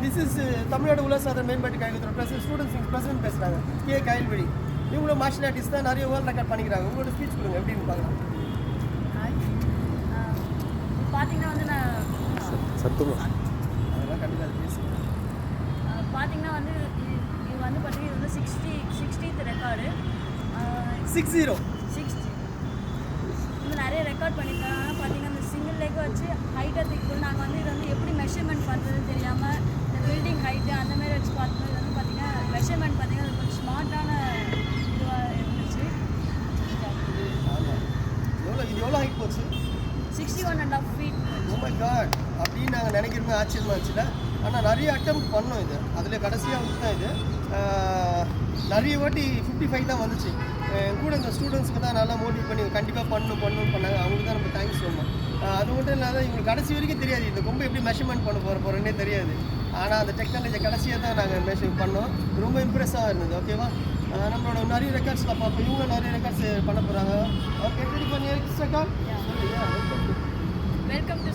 This is Tamil Nadu உலகசாதனை மேம்பாட்டு கழகத்தோட president பேசுகிறாங்க K கயல்வெளி. இவங்களும் மார்ஷியல் ஆர்டிஸ்ட் தான், நிறைய வேர்ல்ட் ரெக்கார்ட் பண்ணிக்கிறாங்க. உங்களோட ஸ்பீச் கொடுங்க எப்படின்னு பார்க்கலாம். பார்த்தீங்கன்னா வந்து நான் சத்தமாக அதெல்லாம் கண்டிப்பாக அது பேசுகிறேன். பார்த்தீங்கன்னா வந்து இது வந்து பார்த்தீங்கன்னா இது வந்து 60th ரெக்கார்டு 60 வந்து நிறைய ரெக்கார்ட் பண்ணியிருக்காங்க. ஆனால் பார்த்தீங்கன்னா இந்த சிங்கிள் லெக் வச்சு ஹைட்டாக தூக்கி நாங்கள் வந்து இதை வந்து எப்படி மெஷர்மெண்ட் பண்ணுறதுன்னு தெரியாமல் இந்த பில்டிங் ஹைட்டு அந்த மாதிரி வச்சு பார்த்தோம். இது வந்து பார்த்தீங்கன்னா மெஷர்மெண்ட் பார்த்தீங்கன்னா அது கொஞ்சம் ஸ்மார்ட்டான இதுவாக இருந்துச்சு. இது எவ்வளோ ஹைட் போச்சு? 61.5 feet. ஓ மை காட், அப்படின்னு நாங்கள் நினைக்கிறோமே ஆச்சரியமாக இருந்துச்சுல. ஆனால் நிறைய அட்டம் பண்ணோம் இது. அதில் கடைசியாக வந்து தான் இது நிறைய வாட்டி 55 தான் வந்துச்சு. கூட இந்த ஸ்டூடெண்ட்ஸ்க்கு தான் நல்லா மோட்டிவேட் பண்ணி கண்டிப்பாக பண்ணணும்னு பண்ணாங்க. அவங்களுக்கு தான் நம்ம தேங்க்ஸ் சொல்லணும். அது மட்டும் இல்லாத இவங்களுக்கு கடைசி வரைக்கும் தெரியாது இந்த கொம்பை எப்படி மெஷர்மெண்ட் பண்ண போகிறேன்னே தெரியாது. ஆனால் அந்த டெக்னாலஜி கடைசியாக தான் நாங்கள் மெஷர் பண்ணோம். ரொம்ப இம்ப்ரெஸ்ஸாக இருந்தது. ஓகேவா, நம்மளோட நிறைய ரெக்கார்ட்ஸில் பார்ப்போம். இவங்க நிறைய ரெக்கார்ட்ஸ் பண்ண போகிறாங்க. ஓகே, ரெடி பண்ணி ரெக்கார்ட். Welcome to